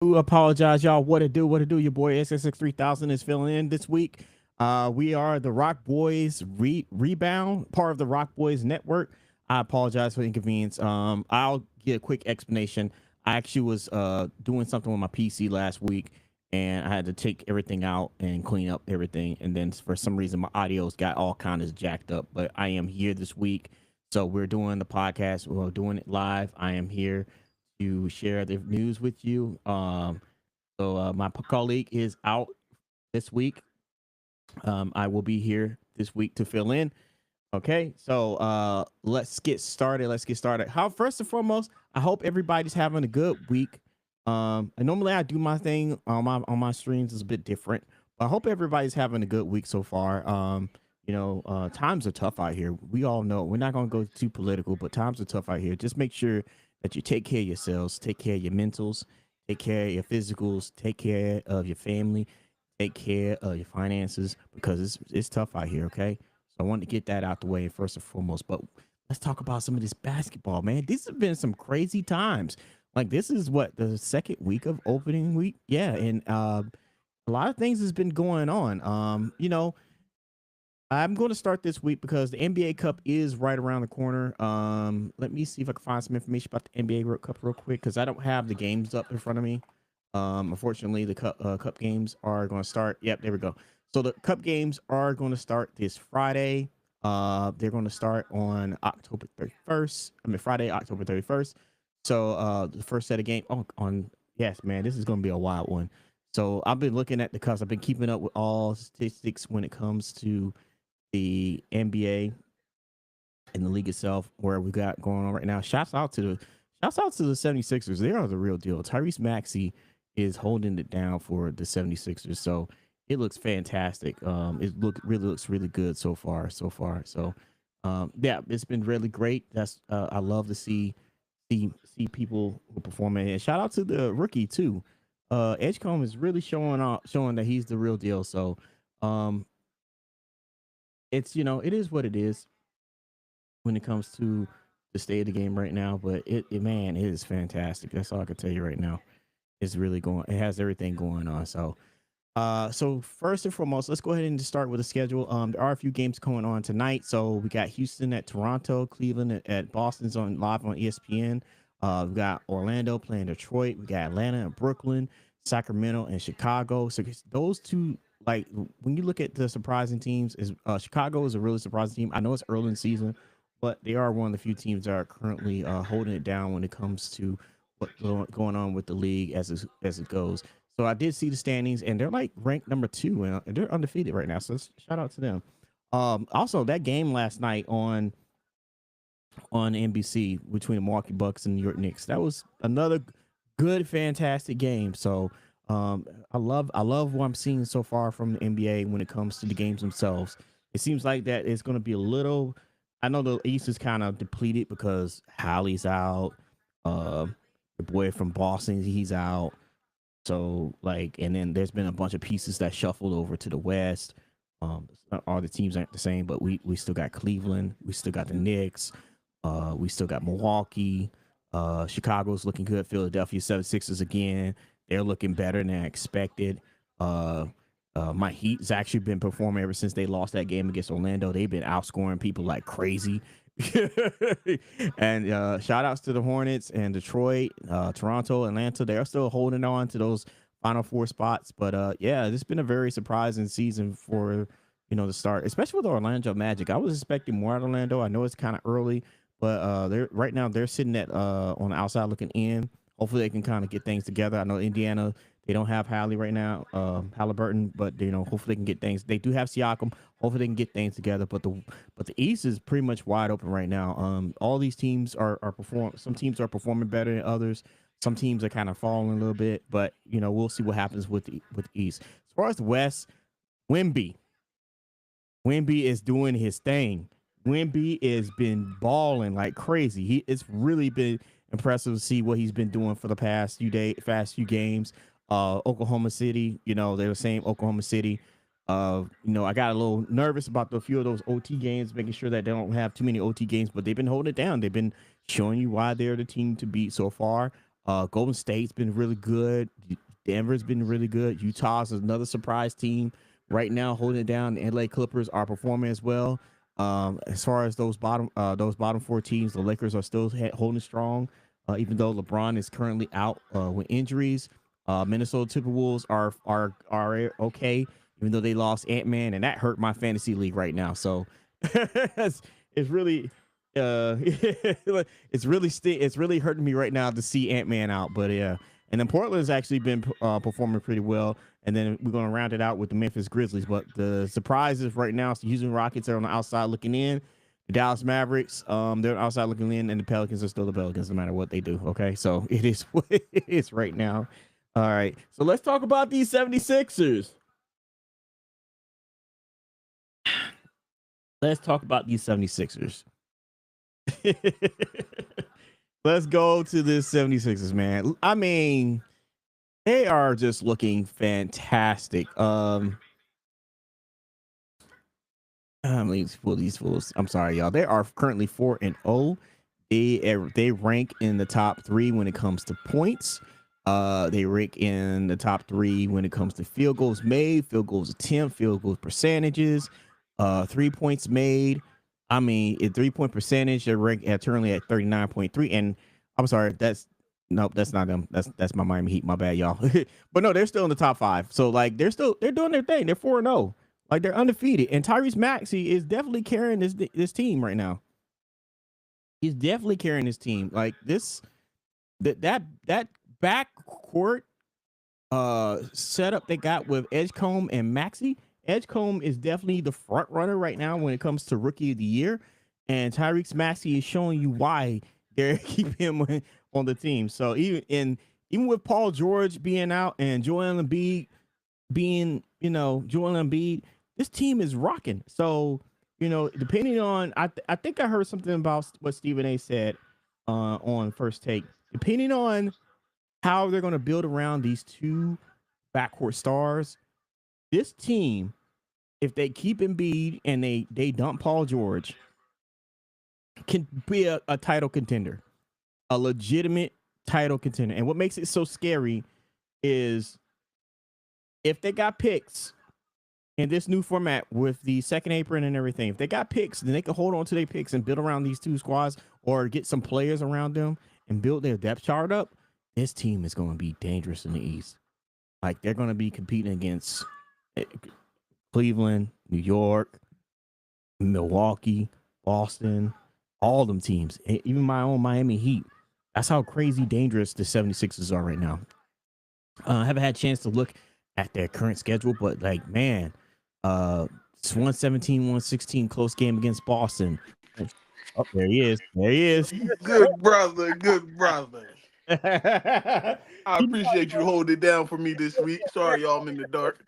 do apologize, y'all. What it do? What it do? Your boy SSX 3000 is filling in this week. We are the Rock Boys Rebound, part of the Rock Boys network. I apologize for the inconvenience. I'll get a quick explanation. I actually was doing something with my PC last week, and I had to take everything out and clean up everything. And then for some reason, my audio's got all kind of jacked up. But I am here this week, so we're doing the podcast. We're doing it live. I am here to share the news with you. My colleague is out this week. I will be here this week to fill in. Okay, so let's get started. Let's get started. How first and foremost, I hope everybody's having a good week. And normally I do my thing on my streams is a bit different, but I hope everybody's having a good week so far. Times are tough out here. We all know we're not gonna go too political, but times are tough out here. Just make sure that you take care of yourselves, take care of your mentals, take care of your physicals, take care of your family, take care of your finances because it's tough out here. Okay, so I wanted to get that out the way first and foremost. But let's talk about some of this basketball, man. These have been some crazy times. Like this is what the second week of opening week, yeah, and a lot of things has been going on. I'm going to start this week because the NBA Cup is right around the corner. Let me see if I can find some information about the NBA Cup real quick because I don't have the games up in front of me. Unfortunately, the cup games are going to start. Yep, there we go. So the cup games are going to start this Friday. They're going to start on October 31st. I mean Friday, October 31st. So the first set of game on yes, man, this is going to be a wild one. So I've been looking at the cups. I've been keeping up with all statistics when it comes to the NBA and the league itself, where we got going on right now. Shouts out to the 76ers. They are the real deal. Tyrese Maxey is holding it down for the 76ers. So it looks fantastic. Really looks really good so far. So yeah, it's been really great. I love to see people who performing. And shout out to the rookie too. Edgecombe is really showing that he's the real deal. So um it's it is what it is when it comes to the state of the game right now. But man, it is fantastic. That's all I can tell you right now. It's really going. It has everything going on. So first and foremost, let's go ahead and just start with the schedule. There are a few games going on tonight. So we got Houston at Toronto, Cleveland at Boston's on live on ESPN. We got Orlando playing Detroit. We got Atlanta and Brooklyn, Sacramento and Chicago. So those two, like when you look at the surprising teams, is Chicago is a really surprising team. I know it's early in the season, but they are one of the few teams that are currently holding it down when it comes to what's going on with the league as it goes. So I did see the standings, and they're like ranked number 2, and they're undefeated right now. So shout out to them. Also, that game last night on NBC between the Milwaukee Bucks and New York Knicks, that was another good, fantastic game. So I love what I'm seeing so far from the NBA when it comes to the games themselves. It seems like that it's going to be a little. I know the East is kind of depleted because Hallie's out. Uh, the boy from Boston, he's out. So like, and then there's been a bunch of pieces that shuffled over to the West. All the teams aren't the same, but we still got Cleveland, we still got the Knicks, we still got Milwaukee. Chicago's looking good. Philadelphia 76ers again, they're looking better than I expected. My Heat's actually been performing ever since they lost that game against Orlando. They've been outscoring people like crazy. And shout outs to the Hornets and Detroit, Toronto, Atlanta. They're still holding on to those final 4 spots. But yeah, it's been a very surprising season for the start, especially with the Orlando Magic. I was expecting more out of Orlando. I know it's kind of early, but they're right now they're sitting at on the outside looking in. Hopefully they can kind of get things together. I know Indiana, they don't have Hallie right now, Halliburton, but hopefully they can get things. They do have Siakam. Hopefully they can get things together. But the East is pretty much wide open right now. All these teams are performing. Some teams are performing better than others. Some teams are kind of falling a little bit. But we'll see what happens with the East. As far as the West, Wemby is doing his thing. Wemby has been balling like crazy. It's really been impressive to see what he's been doing for the past few games. Oklahoma City, they're the same Oklahoma City. I got a little nervous about a few of those OT games, making sure that they don't have too many OT games, but they've been holding it down. They've been showing you why they're the team to beat so far. Golden State's been really good. Denver's been really good. Utah's another surprise team right now, holding it down. The LA Clippers are performing as well. As far as those bottom four teams, the Lakers are still holding strong, even though LeBron is currently out with injuries. Minnesota Timberwolves are okay, even though they lost Ant-Man, and that hurt my fantasy league right now. So it's really it's really hurting me right now to see Ant-Man out. But yeah, and then Portland's actually been performing pretty well. And then we're going to round it out with the Memphis Grizzlies. But the surprise is right now, the Houston Rockets are on the outside looking in. The Dallas Mavericks, they're outside looking in, and the Pelicans are still the Pelicans no matter what they do. Okay, so it is what it is right now. All right, so let's talk about these 76ers. Let's talk about these 76ers. Let's go to the 76ers, man. I mean, they are just looking fantastic. These fools. I'm sorry, y'all. They are currently 4-0. They rank in the top 3 when it comes to points. They rank in the top 3 when it comes to field goals made, field goals attempt, field goals percentages, 3 points made. I mean, in 3-point percentage, they're ranked currently at 39.3. And I'm sorry, that's not them. That's my Miami Heat. My bad, y'all. But no, they're still in the top 5. So like they're doing their thing. They're 4-0. Like they're undefeated. And Tyrese Maxey is definitely carrying this team right now. He's definitely carrying his team. Like that backcourt setup they got with Edgecombe and Maxey. Edgecombe is definitely the front runner right now when it comes to Rookie of the Year, and Tyrese Maxey is showing you why they're keeping him on the team. So even with Paul George being out and Joel Embiid being, Joel Embiid, this team is rocking. So, depending on, I think I heard something about what Stephen A said on First Take. Depending on how they're going to build around these two backcourt stars, this team, if they keep Embiid and they dump Paul George, can be a title contender, a legitimate title contender. And what makes it so scary is if they got picks in this new format with the second apron and everything, if they got picks, then they can hold on to their picks and build around these two squads or get some players around them and build their depth chart up. This team is going to be dangerous in the East. Like they're going to be competing against Cleveland, New York, Milwaukee, Boston, all them teams, even my own Miami Heat. That's how crazy dangerous the 76ers are right now. I haven't had a chance to look at their current schedule, but like, man, it's 117, 116 close game against Boston. Oh, there he is. There he is. Good brother, good brother. I appreciate you holding it down for me this week. Sorry, y'all, I'm in the dark.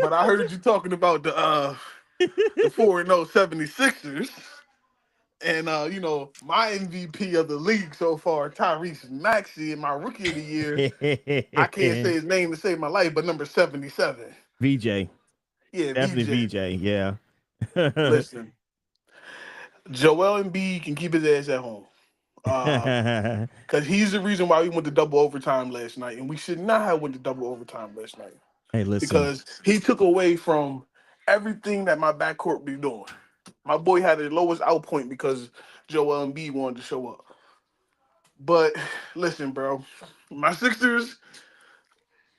But I heard you talking about the 4-0 76ers. And my MVP of the league so far, Tyrese Maxey, and my rookie of the year, I can't say his name to save my life, but number 77. VJ. Yeah, Definitely VJ. VJ. Yeah. Listen, Joel Embiid can keep his ass at home. Because he's the reason why we went to double overtime last night, and we should not have went to double overtime last night Hey, listen. because he took away from everything that my backcourt be doing. My boy had the lowest out point because Joel Embiid wanted to show up. But listen, bro, my Sixers,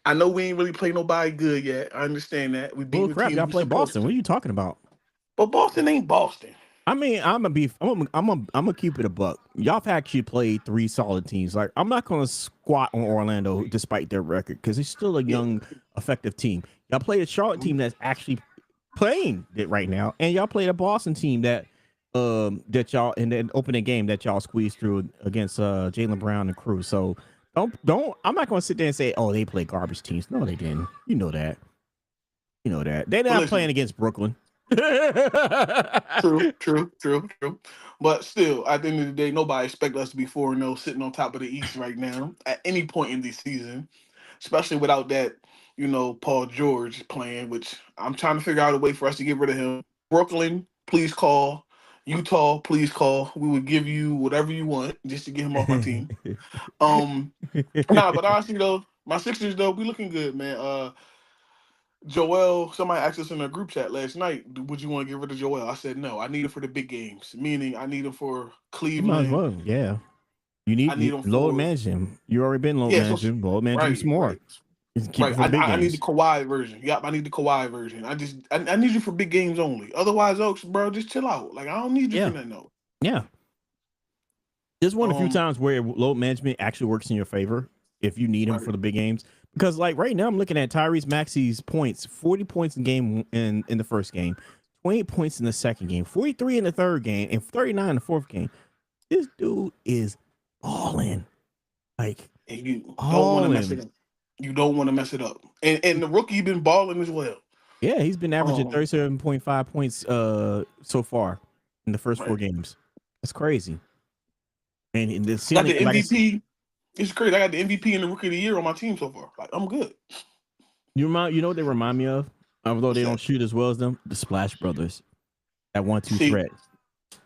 I know we ain't really played nobody good yet. I understand that. We Bull beating the crap. teams Y'all we play supposed Boston. What to. are you talking about? But Boston ain't Boston. I mean, I'm gonna keep it a buck. Y'all have actually played 3 solid teams. Like, I'm not gonna squat on Orlando despite their record because it's still a Yeah. young, effective team. Y'all played a Charlotte team that's actually playing it right now, and y'all played a Boston team that y'all in the opening game that y'all squeezed through against Jaylen Brown and crew. So don't I'm not gonna sit there and say, oh, they play garbage teams. No, they didn't. You know that. They're But not playing listen, against Brooklyn. true. But still, at the end of the day, nobody expect us to be 4-0 sitting on top of the East right now at any point in the season, especially without that, Paul George playing, which I'm trying to figure out a way for us to get rid of him. Brooklyn, please call. Utah, please call. We would give you whatever you want just to get him off my team. Um, nah, but honestly though, my Sixers though, we looking good, man. Joel, somebody asked us in a group chat last night, would you want to get rid of Joel? I said no. I need him for the big games, meaning I need him for You might as Cleveland. well, yeah. I need You him load for manage him. You already been load yeah, so managing. Load manage him right, some more. right. Just keep it Right. for the big I need the games. Kawhi version. Yep, I need the Kawhi version. I need you for big games only. Otherwise, Oaks, bro, just chill out. Like I don't need you for Yeah, nothing else. yeah. There's one of the few Um, times where load management actually works in your favor if you need him right. for the big games. Because like right now, I'm looking at Tyrese Maxey's points: 40 points in the first game, 28 points in the second game, 43 in the third game, and 39 in the fourth game. This dude is balling, like And you don't want to mess it balling. up. You don't want to mess it up. And the rookie been balling as well. Yeah, he's been averaging Um, 37.5 points so far in the first four right. games. That's crazy. And in the Got ceiling, the like I said, MVP. It's crazy. I got the MVP and the rookie of the year on my team so far. Like I'm good. you know what they remind me of, although What's they that? don't shoot as well as them, the Splash Brothers, that 1-2 See, threat.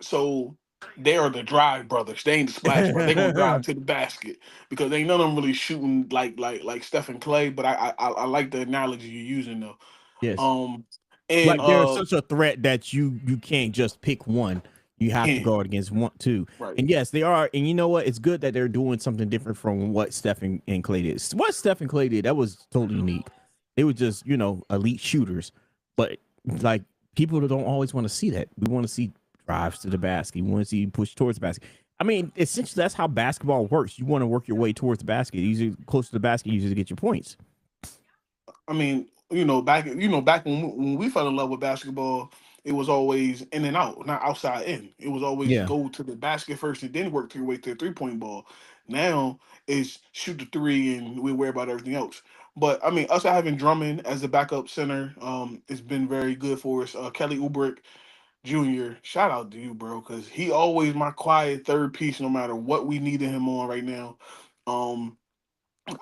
so they are the drive brothers. They ain't the splash brothers. They gonna drive to the basket because ain't none of them really shooting like Steph and Clay. But I like the analogy you're using though. Yes, Um, and like they're such a threat that you can't just pick one. You have to can guard against one, two. right. And yes, they are. And you know what? It's good that they're doing something different from what Steph and Clay did. What Steph and Clay did, that was totally unique. They were just, elite shooters. But like people don't always want to see that. We want to see drives to the basket. We want to see push towards the basket. I mean, essentially that's how basketball works. You want to work your way towards the basket. Usually close to the basket, usually to get your points. I mean, back when we fell in love with basketball, it was always in and out, not outside in. It was always Yeah. go to the basket first and then work your way to the 3 point ball. Now it's shoot the three and we worry about everything else. But I mean, us having Drummond as a backup center, it's been very good for us. Kelly Oubre Jr., shout out to you, bro, because he always my quiet third piece, no matter what we needed him on right now. Um,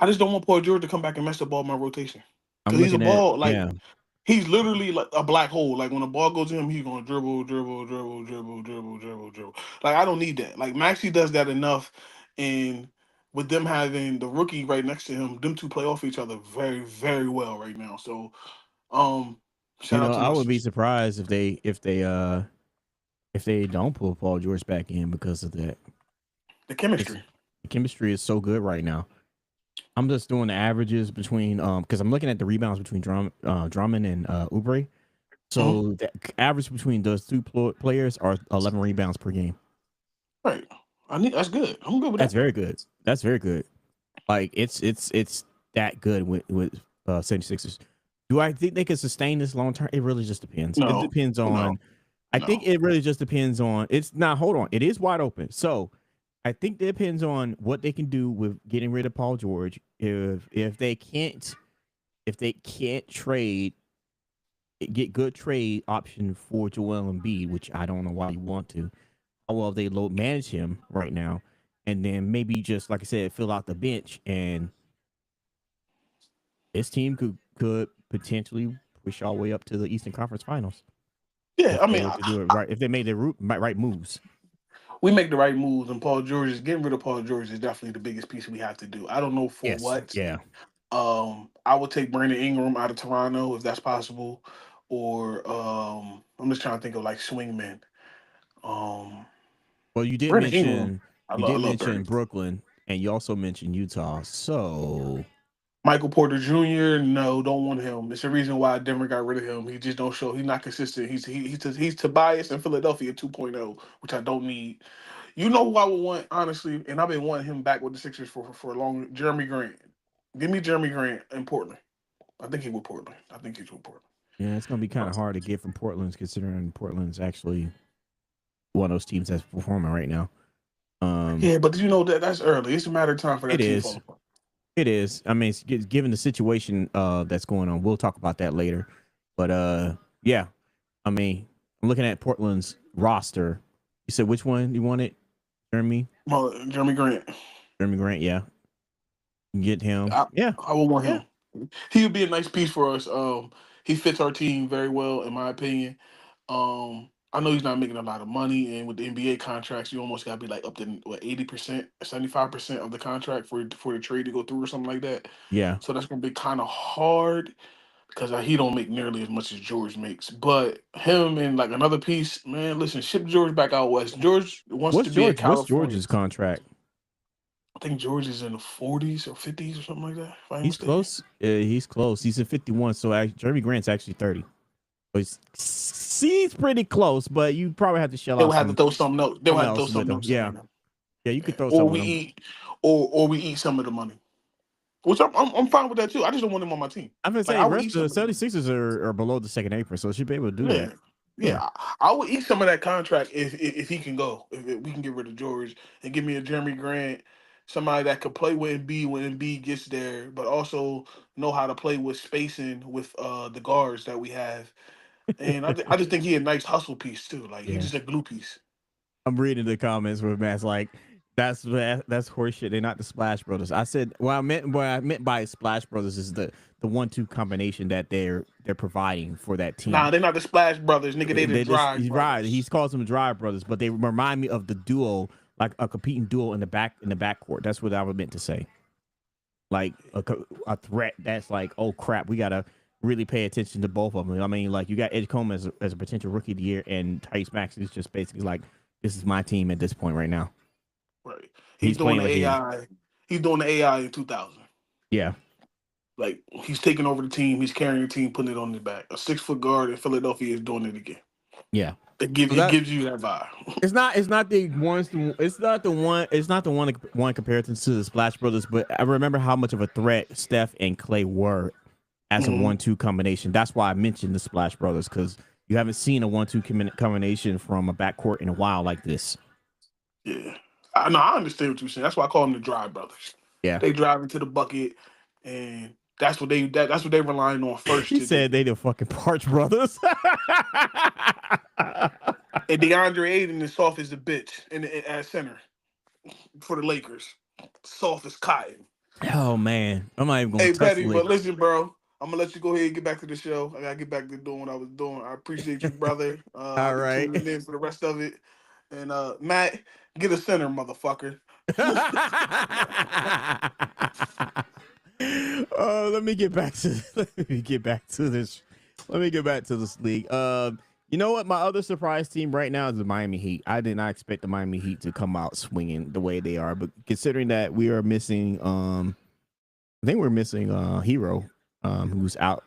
I just don't want Paul George to come back and mess up all my rotation. I'm Cause he's a looking at, ball like yeah. he's literally like a black hole. Like when a ball goes to him, he's gonna dribble, dribble, dribble, dribble, dribble, dribble, dribble. Like I don't need that. Like Maxie does that enough, and with them having the rookie right next to him, them two play off each other very, very well right now. So, um, shout out to I my would be sister. surprised if they don't pull Paul George back in because of that. The It's, chemistry. the chemistry is so good right now. I'm just doing the averages between because I'm looking at the rebounds between Drummond and Oubre. Mhm. So the average between those two players are 11 rebounds per game. Right. That's good. I'm good with That's that. very good. That's very good. Like it's that good with 76ers. Do I think they can sustain this long term? It really just depends. It No, depends no, on. I think no. it really just depends on. It's not. Hold on. It is wide open. So I think it depends on what they can do with getting rid of Paul George. If they can't trade, get good trade option for Joel Embiid, which I don't know why you want to. How well they load manage him right now, and then maybe just like I said, fill out the bench, and this team could potentially push all the way up to the Eastern Conference Finals Yeah, if I they mean, were to do it right. If they made the right moves. we make the right moves, and Paul George is getting rid of Paul George is definitely the biggest piece we have to do. I don't know for Yes. what. Yeah. I would take Brandon Ingram out of Toronto if that's possible, or I'm just trying to think of like swingmen. Um, Well, Brandon Ingram, you I did love mention Brandon. Brooklyn, and you also mentioned Utah. So Michael Porter Jr. No, don't want him. It's the reason why Denver got rid of him. He just don't show. He's not consistent. He's Tobias in Philadelphia 2.0, which I don't need. You know who I would want honestly, and I've been wanting him back with the Sixers for a long. Jeremy Grant. Give me Jeremy Grant in Portland. I think he with Portland. I think he's with Portland. yeah, it's gonna be kind of hard to get from Portland, considering Portland's actually one of those teams that's performing right now. Um, Yeah, but you know that's early. It's a matter of time for it that team is. falling apart. It is. I mean, given the situation that's going on, we'll talk about that later. But yeah. I mean, I'm looking at Portland's roster. You said which one you wanted? Jeremy? Well, Jeremy Grant. Jeremy Grant, yeah. Get him. I, Yeah. I would want Yeah. him. He would be a nice piece for us. He fits our team very well, in my opinion. Um, I know he's not making a lot of money, and with the NBA contracts, you almost got to be like up to what 80%, 75% of the contract for the trade to go through or something like that. Yeah. So that's gonna be kind of hard because he don't make nearly as much as George makes. But him and like another piece, man. Listen, ship George back out west. George wants to be a What's California. George's contract? I think George is in the 40s or 50s or something like that. If I ain't He's mistaken. close. He's close. He's at 51. So Jeremy Grant's actually 30. So he's pretty close, but you probably have to shell They out would have to throw something else. They would something have to throw else with something him. else in Yeah. there. Yeah, you Yeah. could throw Or something we with him. eat, or we eat some of the money. Which I'm fine with that too. I just don't want him on my team. I'm gonna Like say I the would rest eat of some the of the money. 76ers are below the second apron, so she'll be able to do Yeah, that. yeah. Yeah. I would eat some of that contract if he can go. If we can get rid of George and give me a Jeremy Grant, somebody that could play with Embiid when Embiid gets there, but also know how to play with spacing with the guards that we have. And I just think he a nice hustle piece too. Like he Yeah. just a glue piece. I'm reading the comments where Matt's like, that's horseshit. They're not the Splash Brothers. I said what I meant by Splash Brothers is the 1-2 combination that they're providing for that team. Nah, they're not the Splash Brothers, nigga. They the Drive He's right. Brothers. He's calls them Drive Brothers, but they remind me of the duo, like a competing duo in the backcourt. That's what I was meant to say. Like a threat that's like, oh crap, we gotta really pay attention to both of them. I mean, like you got Edgecombe as a potential rookie of the year, and Tyrese Maxey is just basically like, this is my team at this point right now. Right. He's Doing playing the like he is. AI. He's doing the AI in 2000. Yeah. Like he's taking over the team. He's carrying the team, putting it on his back. A 6-foot guard in Philadelphia is doing it again. Yeah. It gives you that vibe. It's not the one comparison to the Splash Brothers, but I remember how much of a threat Steph and Clay were as a 1-2 combination. That's why I mentioned the Splash Brothers, because you haven't seen a 1-2 combination from a backcourt in a while like this. Yeah. I understand what you're saying. That's why I call them the Drive Brothers. Yeah. They drive into the bucket, and that's what they're relying on first. He said they the fucking Parch Brothers. And DeAndre Ayton is soft as a bitch at center for the Lakers. Soft as cotton. Oh man, I'm not even gonna Hey, touch Petty, but listen, bro. I'm gonna let you go ahead and get back to the show. I gotta get back to doing what I was doing. I appreciate you, brother. I'll be right. tuning in for the rest of it. And Matt, get a center, motherfucker. Oh, let me get back to this. Let me get back to this league. You know what? My other surprise team right now is the Miami Heat. I did not expect the Miami Heat to come out swinging the way they are, but considering that we are missing, I think we're missing Hero, who's out.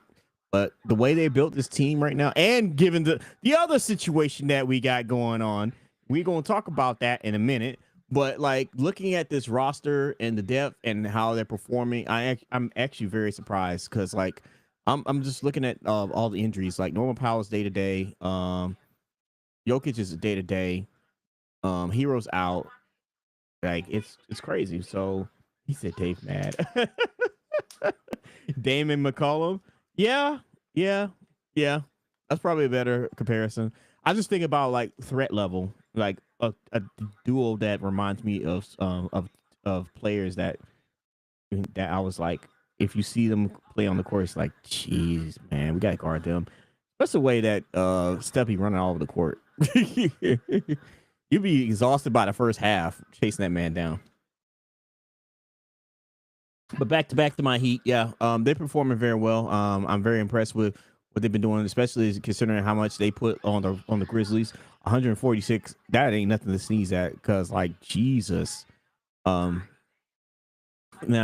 But the way they built this team right now, and given the other situation that we got going on, we're gonna talk about that in a minute. But like looking at this roster and the depth and how they're performing, I'm actually very surprised because like I'm just looking at all the injuries. Like Norman Powell's day to day, Jokic is day to day, Hero's out. Like it's crazy. So he said Dave mad. Damon McCollum, yeah. That's probably a better comparison. I just think about like threat level, like a duo that reminds me of players that I was like, if you see them play on the court, it's like, jeez, man, we gotta guard them. That's the way that Steph be running all over the court. You'd be exhausted by the first half chasing that man down. But back to my Heat, yeah, they're performing very well. I'm very impressed with what they've been doing, especially considering how much they put on the Grizzlies. 146, that ain't nothing to sneeze at, because like Jesus. Now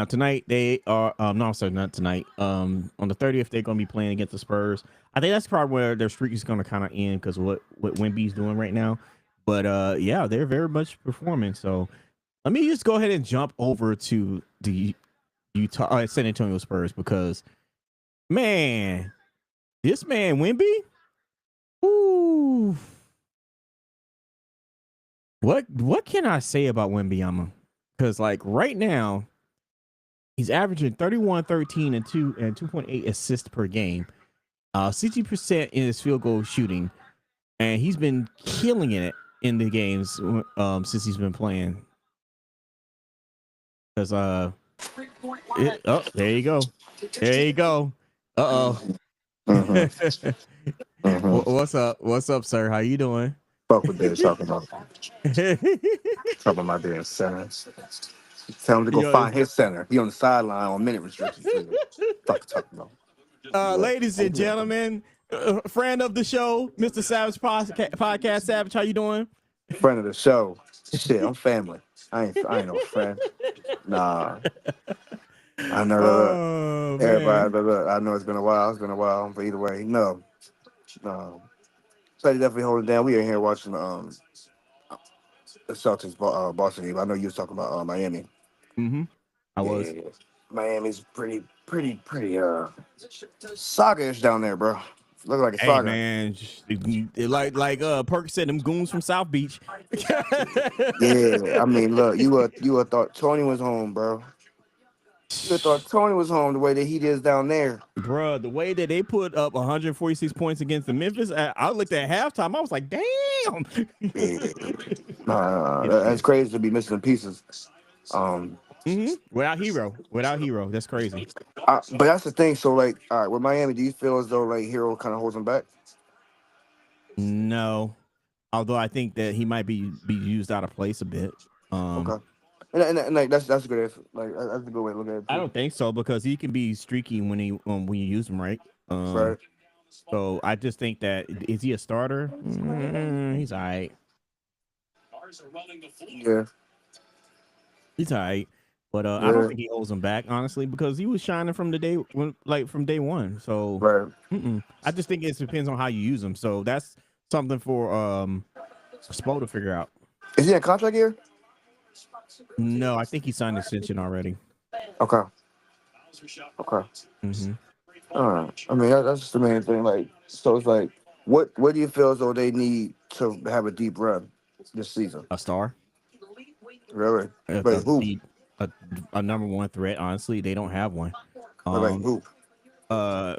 tonight they are no, sorry, not tonight. On the 30th they're gonna be playing against the Spurs. I think that's probably where their streak is gonna kind of end because what Wemby's doing right now. But yeah, they're very much performing. So let me just go ahead and jump over to the Utah San Antonio Spurs, because man, this man Wemby, ooh, what can I say about Wembanyama? Because like right now, he's averaging 31, 13, and 2.8 assists per game, 60% in his field goal shooting, and he's been killing it in the games since he's been playing. Because there you go. Uh-oh. Mm-hmm. What's up? What's up, sir? How you doing? Fuck what they're talking about their center. Tell him to go Yo, find his center. He on the sideline on minute restrictions. Fuck talking about. Yeah. ladies and gentlemen, friend of the show, Mr. Savage Podcast Savage. How you doing? Friend of the show. Shit, I'm family. I ain't no friend. Nah. I know that. Oh Everybody, man. look, I know it's been a while. It's been a while, but either way, no. So definitely holding down. We are here watching the Celtics Boston game. I know you was talking about Miami. Mm-hmm. I Yeah, was. yeah, yeah. Miami's pretty saga-ish down there, bro. Looking like a Hey saga. man, like Perk said, them goons from South Beach. Yeah, I mean, look, you would thought Tony was home, bro. You would thought Tony was home the way that he is down there. Bruh, the way that they put up 146 points against the Memphis, I looked at halftime. I was like, damn. Yeah, nah, It's that's crazy to be missing pieces. Um, without hero, that's crazy. but that's the thing. So, like, all right, with Miami, do you feel as though like Hero kind of holds him back? No, although I think that he might be used out of place a bit. Okay, and like that's a good answer. Like that's a good way to look at it I too. don't think so because he can be streaky when you use him right. Right? So I just think that is he a starter? He's all right. Yeah, He's all right. But I don't yeah, think he holds him back, honestly, because he was shining from from day one. So right. I just think it depends on how you use him. So that's something for Spo to figure out. Is he in contract here? No, I think he signed an extension already. Okay, okay. Mm-hmm. All right. I mean, that's just the main thing. Like, so it's like, what do you feel as though they need to have a deep run this season? A star, Really? a, Like a, who? the- a number one threat. Honestly, they don't have one. Like Um, who? uh,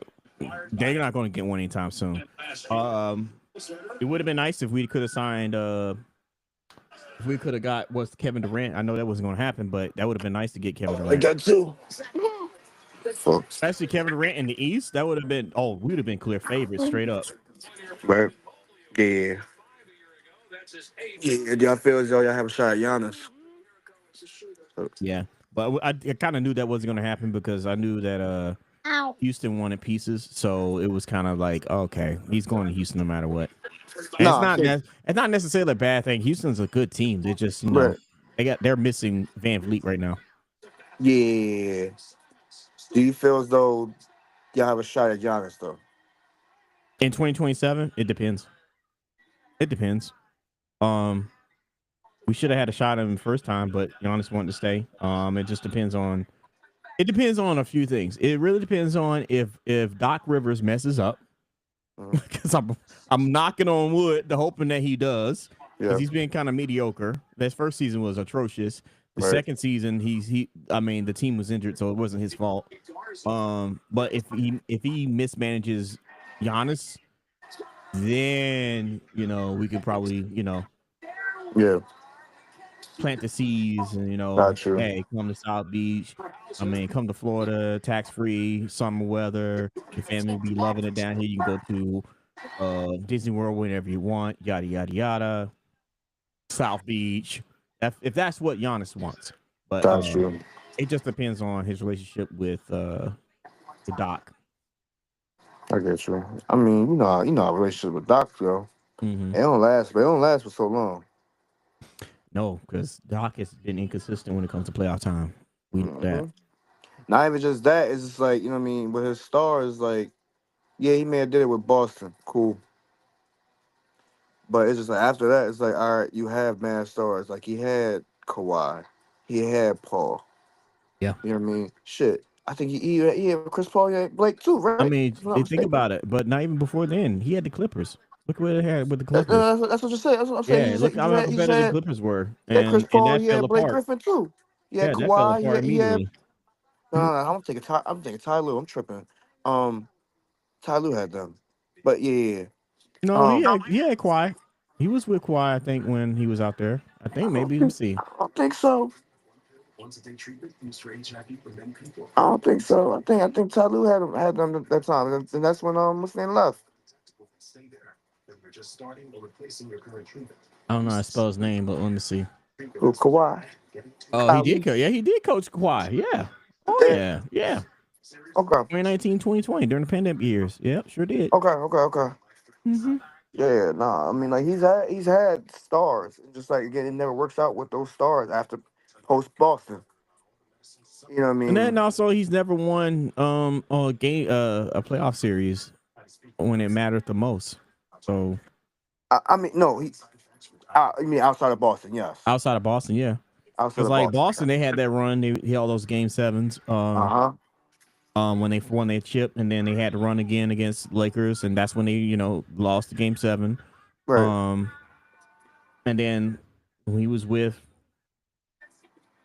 they're not going to get one anytime soon. Um, it would have been nice if we could have signed. If we could have got what's Kevin Durant. I know that wasn't going to happen, but that would have been nice to get Kevin Like Durant. that too. Folks. Especially Kevin Durant in the East, that would have been. Oh, we would have been clear favorites straight up. Right. Yeah. Yeah. Do y'all feel as though y'all have a shot at Giannis? Yeah, but I kind of knew that wasn't going to happen because I knew that Houston wanted pieces, so it was kind of like okay, he's going to Houston no matter what. And Nah, it's not necessarily a bad thing. Houston's a good team. They just right. they're missing Van Vliet right now. Yeah. Do you feel as though y'all have a shot at Giannis though? In 2027, it depends. It depends. Um, we should have had a shot at him the first time, but Giannis wanted to stay. It just depends on. It depends on a few things. It really depends on if Doc Rivers messes up, because I'm knocking on wood, hoping that he does, because Yeah. he's been kind of mediocre. This first season was atrocious. The Right. second season, I mean, the team was injured, so it wasn't his fault. But if he mismanages Giannis, then we could probably Yeah. plant the seeds and Got you. hey, come to South Beach. I mean, come to Florida, tax free, summer weather. Your family will be loving it down here. You can go to Disney World whenever you want. Yada yada yada. South Beach. If that's what Giannis wants, but Got you. it just depends on his relationship with the Doc. I get you. I mean, our relationship with Doc, yo. Mm-hmm. It don't last, but it don't last for so long. No, because Doc has been inconsistent when it comes to playoff time. We know that. Hmm. Not even just that. It's just like, you know what I mean? With his stars, like, yeah, he may have did it with Boston. Cool. But it's just like after that, it's like, all right, you have mad stars. Like he had Kawhi. He had Paul. Yeah. You know what I mean? Shit. I think he had Chris Paul, he had Blake too, right? I mean, If I'm not think mistaken. about it. But not even before then, he had the Clippers. Look what they had with the That- Clippers. that's what you said. That's what I'm saying. Yeah, look how He just competitive the had Clippers were, he had Chris and Paul, that he fell had Blake apart. Griffin too. He had Yeah, that fell Kawhi, apart he had immediately. no, I'm taking Ty Lue. I'm tripping. Um Ty Lue had them. But yeah. No, Um he had Kawhi. He was with Kawhi, I think, when he was out there. I think maybe. Let me see. I don't think so. I don't think so. I think Ty Lue had them that time. And that's when what's his name left. I don't know how to spell his name, but let me see. Who, Kawhi? Oh, he did. Yeah, he did coach Kawhi. Yeah. Oh Did? yeah. Yeah. Okay. 2019, 2020 during the pandemic years. Yep, sure did. Okay. Mm-hmm. Yeah, nah. I mean, like he's had stars. Just like again, it never works out with those stars after post Boston. You know what I And then mean? also he's never won a game a playoff series when it mattered the most. So I mean, no, I mean outside of Boston, yes. outside of Boston, yeah. Outside Because of like Boston. Boston, they had that run, they hit all those game sevens. Uh-huh. When they won their chip, and then they had to run again against Lakers, and that's when they, lost the game seven. Right. And then when he was with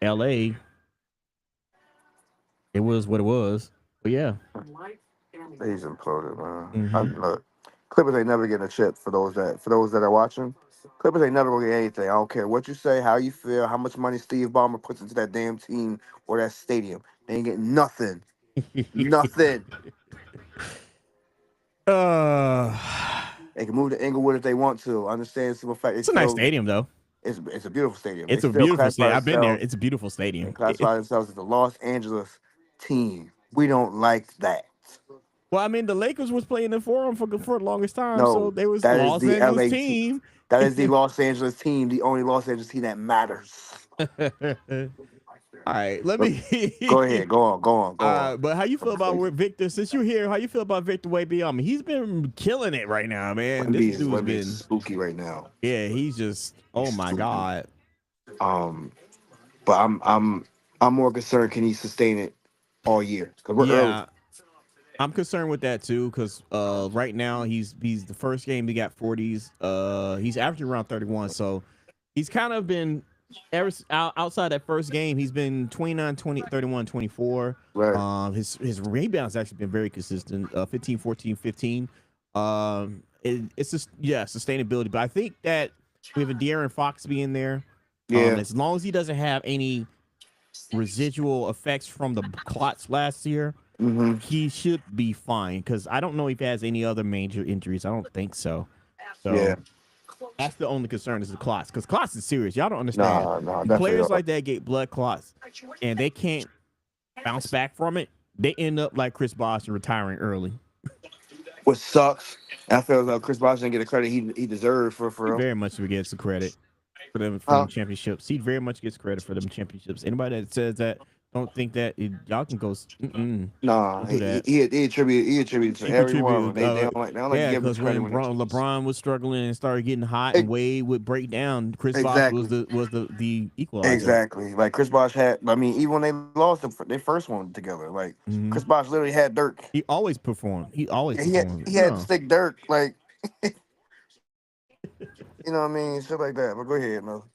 LA, it was what it was. But yeah. He's imploded, man. Mm-hmm. Look, Clippers ain't never getting a chip for those that are watching. Clippers ain't never gonna get anything. I don't care what you say, how you feel, how much money Steve Ballmer puts into that damn team or that stadium. They ain't getting nothing. Nothing. They can move to Inglewood if they want to. Understand the simple fact they It's a nice still stadium, though. it's a beautiful stadium. They It's a still beautiful classify stadium. I've been there. themselves It's a beautiful they stadium. classify themselves as the Los Angeles team. We don't like that. Well, I mean, the Lakers was playing the Forum for the longest time, so No, they was that is Los the Angeles LA team. team. That is the Los Angeles team, the only Los Angeles team that matters. All right, let But me go ahead, go on. But how you feel about Victor? Since you're here, how you feel about Victor Wembanyama? He's been killing it right now, man. This dude's Wemby's been, spooky right now. yeah, he's just, oh my Spooky. god. But I'm more concerned. Can he sustain it all year? Because we're early. Yeah, I'm concerned with that too, because right now he's the first game he got 40s. He's averaging around 31, so he's kind of been outside that first game, he's been 29, 20, 31, 24. Right. His rebounds actually been very consistent. 15, 14, 15. It's just sustainability. But I think that with a De'Aaron Fox being there, Yeah. as long as he doesn't have any residual effects from the clots last year, he should be fine. Because I don't know if he has any other major injuries. I don't think so. So Yeah. that's the only concern is the clots, because clots is serious. Y'all don't understand. Nah, When players like that get blood clots and they can't bounce back from it, they end up like Chris Bosh and retiring early. What sucks, I feel like Chris Bosh didn't get the credit he deserved for He real. very much gets the credit for them championships. He very much gets credit for them championships. Anybody that says that don't think that y'all can go. Nah, he attributed to everyone. They don't like to give him because credit when LeBron was struggling and started getting hot and Wade would break down, Chris Bosh was the equalizer. Exactly. Like Chris Bosh had. I mean, even when they lost their first one together, like Chris Bosh literally had Dirk. He always performed. He had to stick Dirk, like you know what I mean, shit like that. But go ahead, no.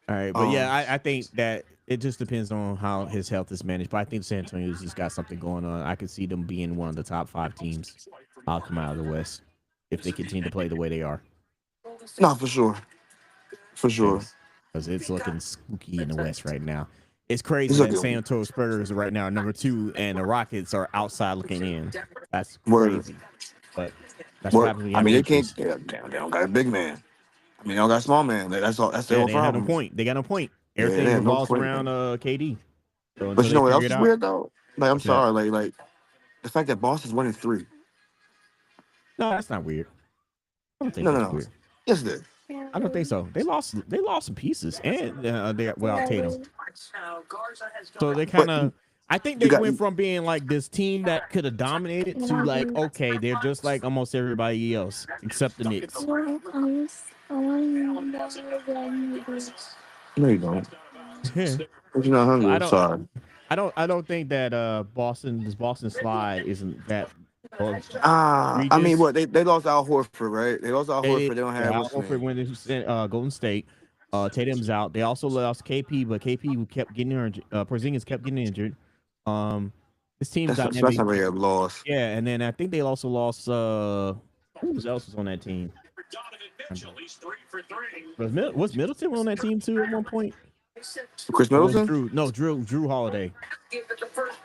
All right, but I think that it just depends on how his health is managed. But I think San Antonio's just got something going on. I could see them being one of the top 5 teams out come out of the West if they continue to play the way they are. No, for sure. Because it's looking spooky in the West right now. It's crazy that San Antonio Spurs are right now number 2, and the Rockets are outside looking in. That's crazy. But that's what happens. I mean, they can't. They don't got a big man. I mean, they don't got a small man. That's all. That's their whole problem. They have no point. They got no point. Everything revolves around KD. So but you know what else is weird though? Like, I'm sorry, like the fact that Boston's 1-3. No, that's not weird. I don't think that's weird. Yes, it is. I don't think so. They lost some pieces, and they without Tatum. So they kind of. I think they went from being like this team that could have dominated to like, okay, they're just like almost everybody else except the Knicks. No, you don't. But you're not hungry. I'm sorry. I don't think that Boston slide isn't that. I mean, what they lost Al Horford, right? They lost Al Horford. They don't have Al Horford went to Golden State. Tatum's out. They also lost KP, but KP kept getting injured. Porzingis kept getting injured. This team's that's not really a loss. Yeah, and then I think they also lost. Who else was on that team? Was Middleton on that team too at one point? Chris Middleton? Drew Holiday.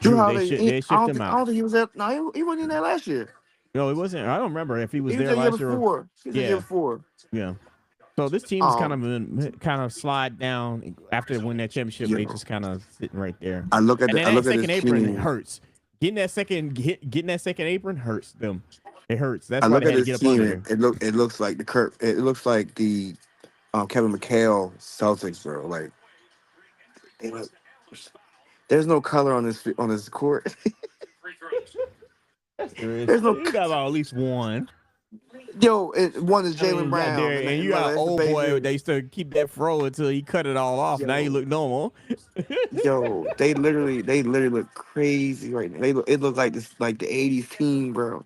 Drew Holiday. They shipped him out. I don't think he was there. No, he wasn't in there last year. No, it wasn't. I don't remember if he was He was there there year last year. before. He was there year Yeah, before. yeah. So this team is Um, kind of slide down after they win that championship. They yo, just kind of sitting right there. And then I that look at second this apron team. hurts. Getting that second apron hurts them. It hurts. I That's why look they at had to this get up team. under And there. it looks like it looks like the Kevin McHale Celtics, bro. Like they look, there's no color on this court. Yes, there is. There's no You got about at least one. one is I mean, Jalen you got there, Brown, and you and got that's the old boy. basic. They used to keep that fro until he cut it all off. Now he Yo, look normal. they literally look crazy right now. It looks like this like the '80s team, bro.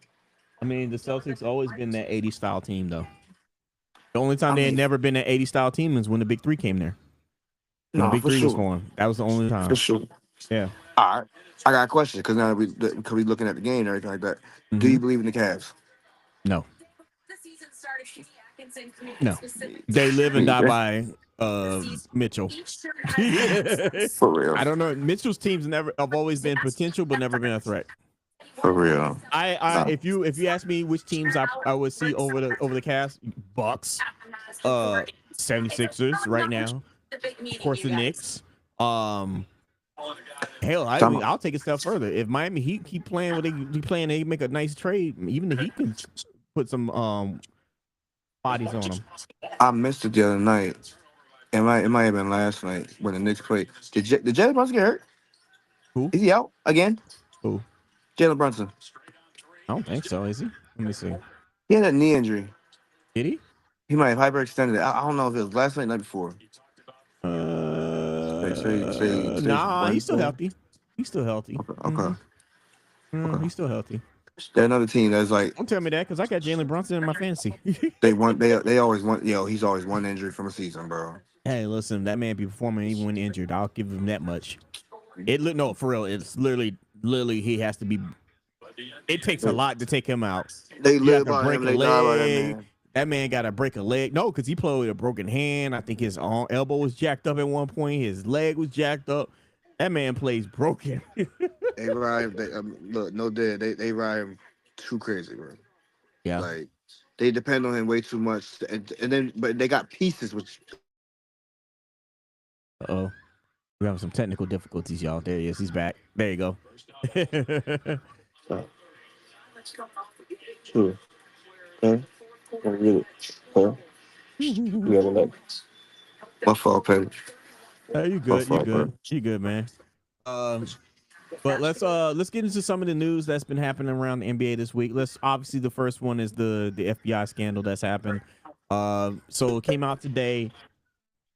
I mean, the Celtics always been that '80s style team, though. The only time I they had mean, never been that '80s style team is when the Big Three came there. When the no, Big for Three was sure, formed, that was the only for time. sure. Yeah. All right, I got a question because now because we looking at the game and everything like that. Do Mm-hmm. you believe in the Cavs? No. No. They live and die by Mitchell. For real, I don't know. Mitchell's teams never have always been potential, but never been a threat. for real. I if you ask me which teams I would see over the cast, Bucks, 76ers right now. Of course the Knicks. Hell, I Time mean, out. I'll take it a step further. If Miami Heat keep playing what they be playing, they make a nice trade. Even the Heat can put some bodies on them. I missed it the other night. It might have been last night when the Knicks played. Did Jalen Brunson get hurt? Who? Is he out again? Who? Jalen Brunson. I don't think so. Is he? Let me see. He had a knee injury. Did he? He might have hyperextended it. I don't know if it was last night or night before. Say Nah, he's still Wednesday. healthy. He's still healthy. Okay, Mm-hmm. okay, okay. He's still healthy. There's another team that's like Don't tell me that because I got Jalen Brunson in my fantasy. they always want he's always one injury from a season, bro. Hey, listen, that man be performing even when injured. I'll give him that much. It look no for real. It's literally he has to be. It takes a lot to take him out. They You have live to by break him, a they die by that leg. man. That man got to break a leg. No, because he played with a broken hand. I think his elbow was jacked up at one point. His leg was jacked up. That man plays broken. They ride him. Look, no dead. They ride him too crazy, bro. Yeah. Like they depend on him way too much, and then but they got pieces which. Uh-oh. We're having some technical difficulties, y'all. There he is. He's back. There you go. True. Okay. Really. Huh? You gotta like. My fault, Petty. Hey, you My good. You fault, bro. good. You good, man. But let's get into some of the news that's been happening around the NBA this week. Obviously the first one is the FBI scandal that's happened. So it came out today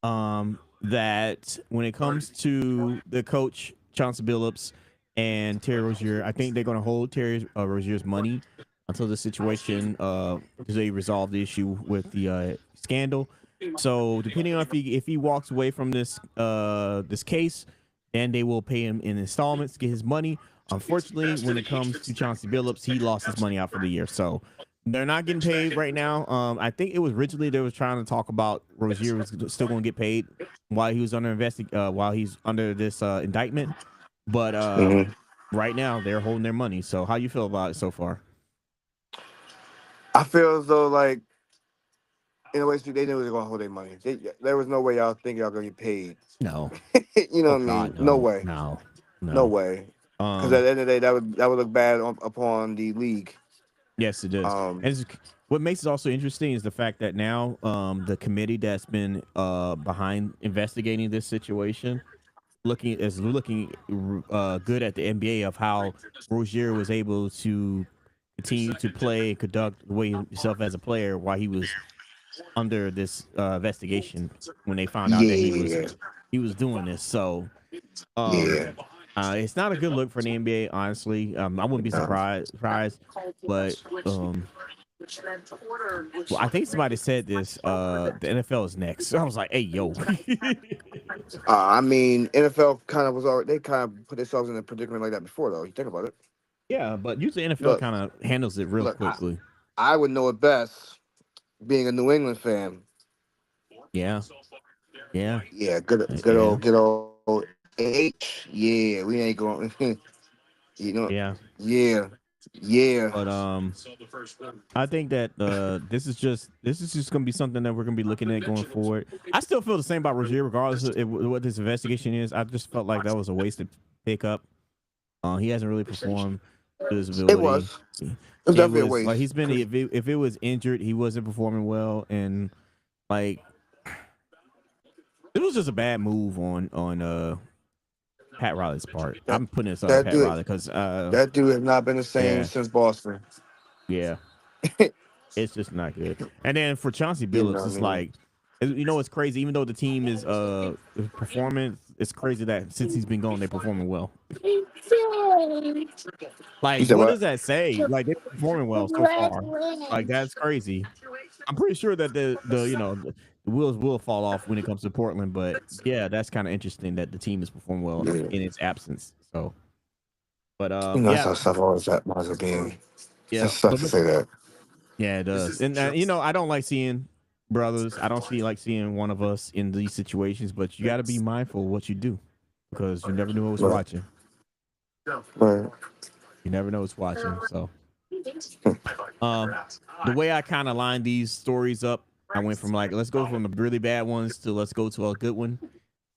that when it comes to the coach Chauncey Billups and Terry Rozier, I think they're going to hold Terry Rozier's money until the situation because they resolve the issue with the scandal. So depending on if he walks away from this case, then they will pay him in installments to get his money. Unfortunately, when it comes to Chauncey Billups, he lost his money out for the year. So they're not getting paid right now. I think it was originally they was trying to talk about Rozier was still going to get paid while he was under while he's under this indictment. But right now they're holding their money. So how you feel about it so far? I feel as though like in a way they knew they were gonna hold their money. There was no way y'all think y'all gonna get paid. No. You know Oh, what I mean? God, No way. No way. Because at the end of the day, that would look bad upon the league. Yes, it does. And what makes it also interesting is the fact that now the committee that's been behind investigating this situation looking good at the NBA of how Rozier was able to continue to play and conduct the way himself as a player while he was under this investigation when they found out that Yeah. he was doing this. So Yeah. it's not a good look for the NBA, honestly. I wouldn't be surprised, but well, I think somebody said this. The NFL is next. So I was like, "Hey, yo." I mean, NFL kind of was already. They kind of put themselves in a predicament like that before, though. You think about it. Yeah, but usually NFL Look, kind of handles it real quickly. I would know it best, being a New England fan. Yeah. Yeah, good old H. Yeah, we ain't going. You know. Yeah. Yeah. Yeah. But I think that this is just gonna be something that we're gonna be looking at going forward. I still feel the same about Rozier, regardless of what this investigation is. I just felt like that was a wasted pickup. He hasn't really performed to his It ability. was. It's It definitely a was like waste. he's been if it was injured, he wasn't performing well, and like it was just a bad move on Pat Riley's part. That I'm putting this on that Pat dude Riley because that dude has not been the same yeah, since Boston. yeah, it's just not good. And then for Chauncey You know Billups, what I it's mean? like it's crazy. Even though the team is performance, it's crazy that since he's been gone, they're performing well. You Like, said what what? does that say? Like they're performing well so far. Like that's crazy. I'm pretty sure that the wheels will fall off when it comes to Portland, but yeah, that's kind of interesting that the team is performing well Yeah. in its absence. So, but You know, that's yeah, how stuff always that winds up being. That yeah, sucks to say that. yeah, it does. And I don't like seeing brothers. I don't like seeing one of us in these situations, but you got to be mindful of what you do because you never know who's Right. watching. Right. You never know who's watching. So, um, the way I kind of line these stories up, I went from like let's go from the really bad ones to let's go to a good one.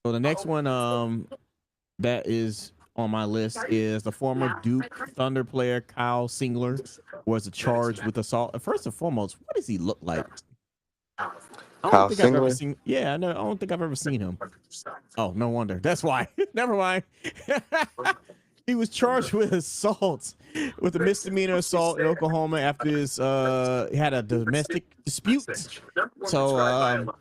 So the next one, that is on my list is the former Duke Thunder player Kyle Singler was charged with assault. First and foremost, what does he look like? I don't Kyle think I've ever Singler. seen. Yeah, I don't think I've ever seen him. Oh, no wonder. That's why. Never mind. He was charged with assault, with a misdemeanor assault in Oklahoma after his he had a domestic dispute. So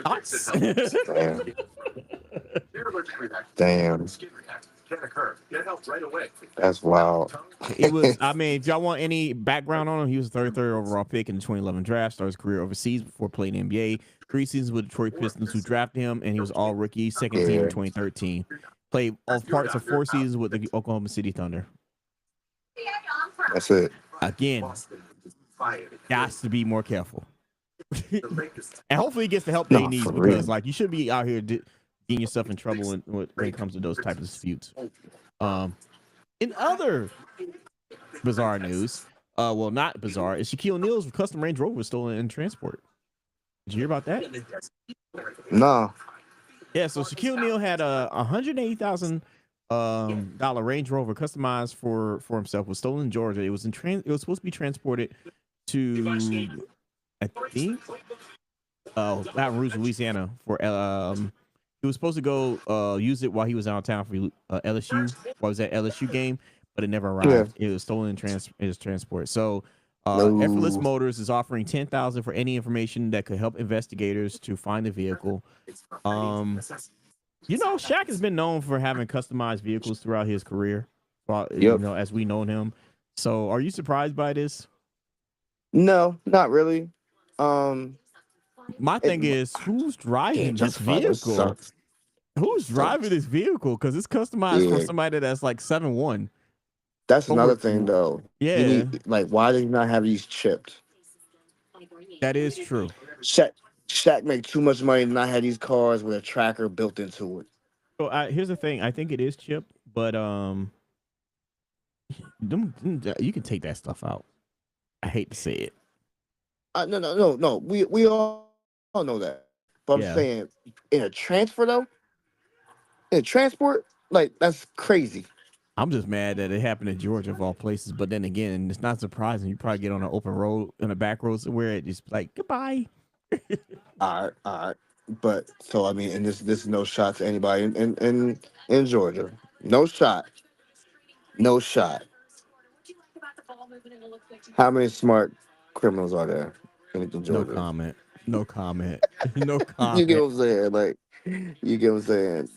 thoughts? Damn. Damn. That's wild. He was, I mean, if y'all want any background on him, he was the 33rd overall pick in the 2011 draft, started his career overseas before playing in the NBA. 3 seasons with Detroit Pistons, who drafted him, and he was all rookie, second team in Yeah. 2013. Played all parts of 4 seasons with the Oklahoma City Thunder. That's it. Again, got to be more careful. And hopefully he gets the help that he No, needs for real. because, like, you should be out here getting yourself in trouble when it comes to those types of disputes. In other bizarre news, well, not bizarre, is Shaquille O'Neal's custom Range Rover was stolen in transport. Did you hear about that? No. Yeah, so Shaquille O'Neal had a $180,000 dollar Range Rover customized for himself. Was stolen in Georgia. It was it was supposed to be transported to, I think, Baton Rouge, Louisiana for he was supposed to go use it while he was out of town for LSU. While he was at LSU game, but it never Yeah. arrived. It was stolen in his transport. So Effortless No. Motors is offering $10,000 for any information that could help investigators to find the vehicle. Shaq has been known for having customized vehicles throughout his career. Yep. As we know him. So, are you surprised by this? No, not really. Um. My thing is, who's Yeah, driving this Justified. That vehicle? sucks. Who's driving this vehicle? Because it's customized for Yeah. somebody that's like 7'1". That's another Over, thing, though. You yeah, need why did you not have these chipped? that is true. Shaq make too much money to not have these cars with a tracker built into it. So here's the thing. I think it is chipped, but you can take that stuff out. I hate to say it. No. We all know that. But I'm Yeah. saying in a transfer though, in a transport, that's crazy. I'm just mad that it happened in Georgia of all places. But then again, it's not surprising. You probably get on an open road, on a back road somewhere, it just like goodbye. All right. But so I mean, and this is no shot to anybody in Georgia. No shot. No shot. How many smart criminals are there in No Georgia? comment. No comment. No You get comment. what I'm saying? You get what I'm saying?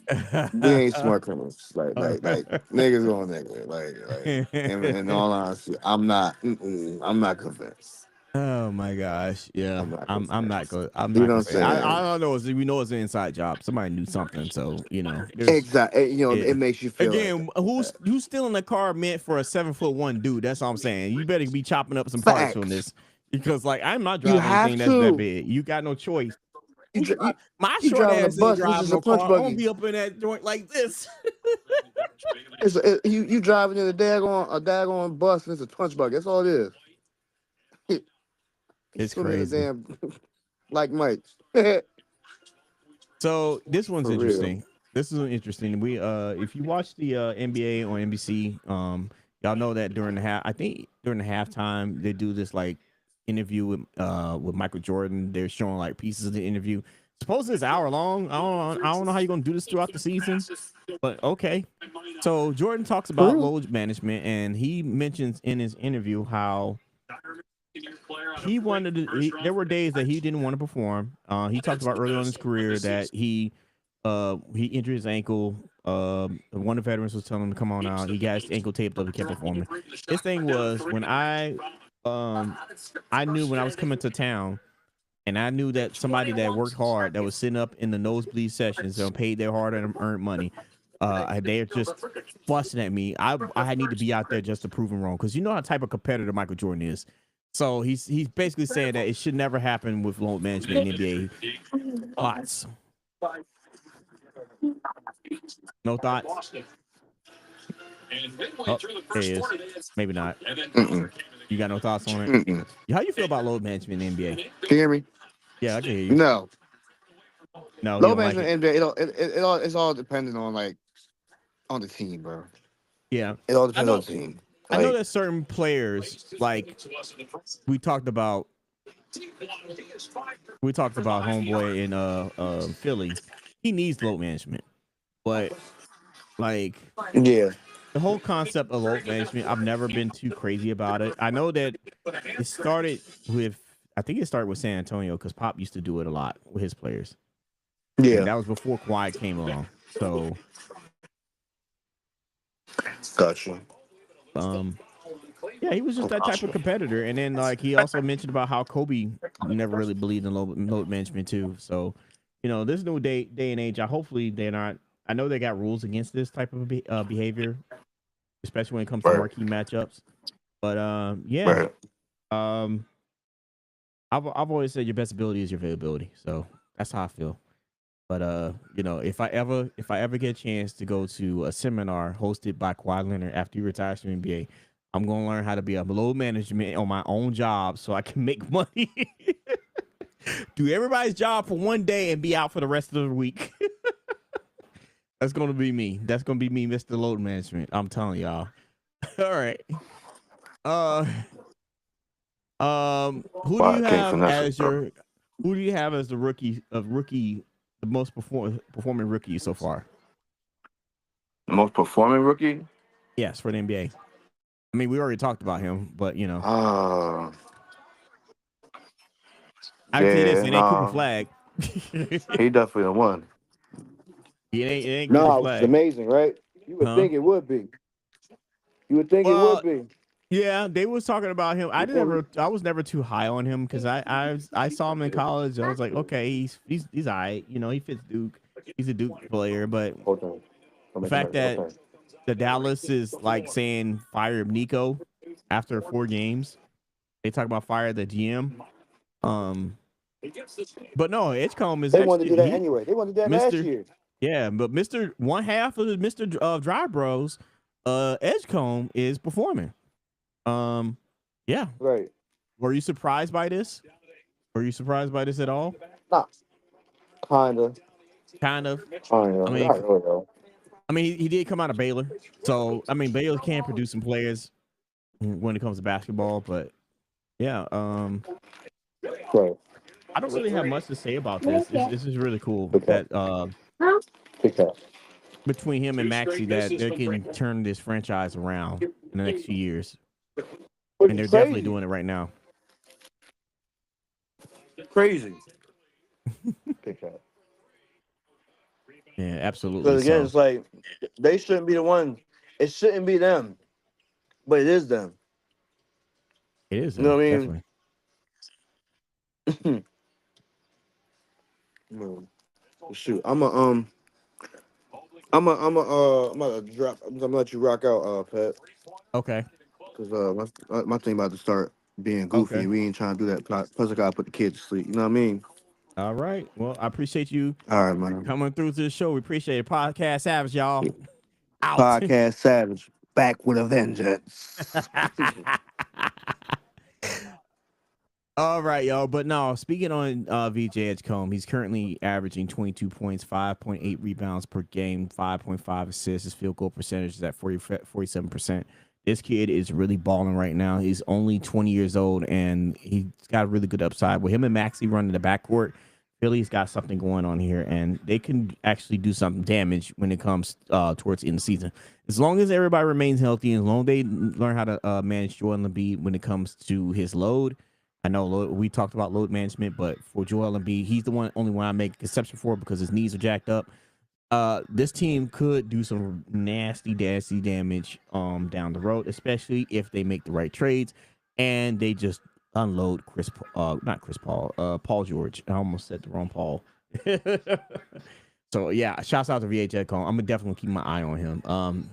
We ain't smart criminals. Niggas going nigga. In all honesty, I'm not convinced. Oh my gosh. Yeah. I'm not I'm not convinced. good. I'm You not know gonna what say. I'm I saying? don't know. We know it's an inside job. Somebody knew something. So, there's Exactly. yeah. It makes you feel like Again, that. who's stealing a car meant for a 7'1" dude? That's all I'm saying. You better be chopping up some parts on Facts. this because, like, I'm not You driving have anything that's that to. big. You got no choice. My you short driving a ass ain't bus. This drive is a no punch car. I'm gonna buggy. be up in that joint like this. You driving in a daggone bus. And it's a punch buggy. That's all it is. He's It's swimming in a crazy. damn like Mike. For So this one's real. interesting. This is interesting. We if you watch the NBA on NBC, y'all know that during the I think during the halftime they do this like interview with Michael Jordan. They're showing like pieces of the interview. Suppose it's an hour long. I don't know how you're gonna do this throughout the season, but okay. So Jordan talks For about real. load management, and he mentions in his interview how he wanted to, there were days that he didn't want to perform. He talked about early on in his career that he injured his ankle. One of the veterans was telling him to come on out. He got his ankle taped up. He kept performing. His thing was when I knew when I was coming to town, and I knew that somebody that worked hard, that was sitting up in the nosebleed sessions and paid their hard earned money, they're just fussing at me. I need to be out there just to prove them wrong, because you know how type of competitor Michael Jordan is. So he's basically saying that it should never happen with load management in the NBA. Thoughts? No thoughts? Oh, there he is. Maybe not. Mm-mm. You got no thoughts on it? Mm-mm. How you feel about load management in the NBA? Can you hear me? Yeah, I can hear you. No. No, he Low don't like management it. NBA, it's all dependent on like on the team, bro. Yeah, It all I depends on know. the team. I know Like, that certain players, like we talked about, homeboy in Philly. He needs load management, but like yeah, the whole concept of load management, I've never been too crazy about it. I know that it started with, I think it started with San Antonio, because Pop used to do it a lot with his players, and yeah, that was before Kawhi came along. So, gotcha. um, yeah, he was just that type of competitor. And then like he also mentioned about how Kobe never really believed in load management too. So, this new day and age, hopefully they're not. I know they got rules against this type of behavior, especially when it comes to Right, marquee matchups. But yeah, right. um, I've always said your best ability is your availability. So that's how I feel. But if I ever get a chance to go to a seminar hosted by Kawhi Leonard after he retires from NBA, I'm gonna learn how to be a load management on my own job so I can make money. Do everybody's job for one day and be out for the rest of the week. That's gonna be me. That's gonna be me, Mr. Load Management. I'm telling y'all. All right. Uh who do Why you I can't have finesse it, as bro? your who do you have as the the most performing rookie so far? The most performing rookie? Yes, for the NBA. I mean, we already talked about him, but Uh, I can tell you this: yeah, it ain't Cooper nah. Flag. it He definitely the one. ain't Cooper No, which is Flag, amazing, right? You would huh? think it would be. You would think it would Well, be. yeah, they was talking about him. Before we, I was never too high on him because I saw him in college. I was like, okay, he's all right. He fits Duke. He's a Duke player, but hold on. I'll the make a fact mess. that Okay. the Dallas is like saying fire Nico after 4 games, they talk about fire the GM. Um, but no, Edgecombe is They wanted to actually do that anyway. They wanted to do that last Mister. year. Yeah, but Mister one half of the Mister Dry Bros, Edgecombe is performing. Um, yeah. Right. Were you surprised by this? Were you surprised by this at all? Nah, kinda. Kind of. Kinda. I mean, Not really though. he did come out of Baylor, so I mean Baylor can produce some players when it comes to basketball, but yeah, Right. I don't really have much to say about this. This is really cool Big cat. that Big cat. between him and Maxi that they can turn this franchise around in the next few years, Which and is they're definitely crazy. doing it right now. Crazy. Big cat. Yeah, absolutely. Because again, So it's like they shouldn't be the one. It shouldn't be them, but it is them. it is You know what I definitely. mean? Well, shoot, I'm gonna drop. I'm gonna let you rock out, Pat. Okay. Cause my thing about to start being goofy. Okay. We ain't trying to do that. Plus, I gotta put the kids to sleep. You know what I mean? All right. Well, I appreciate you All right, man. coming through to the show. We appreciate it. Podcast Savage, y'all. Out. Podcast Savage back with a vengeance. All right, y'all. But no, speaking on VJ Edgecombe, he's currently averaging 22 points, 5.8 rebounds per game, 5.5 assists. His field goal percentage is at 47%. This kid is really balling right now. He's only 20 years old, and he's got a really good upside. With him and Maxey running the backcourt, Philly's got something going on here, and they can actually do some damage when it comes towards the end of the season. As long as everybody remains healthy, and as long as they learn how to manage Joel Embiid when it comes to his load. I know we talked about load management, but for Joel Embiid, he's the only one I make exception for because his knees are jacked up. This team could do some nasty damage down the road, especially if they make the right trades and they just unload Paul George. I almost said the wrong Paul. So yeah, shouts out to VH Edcon. I'm gonna definitely keep my eye on him.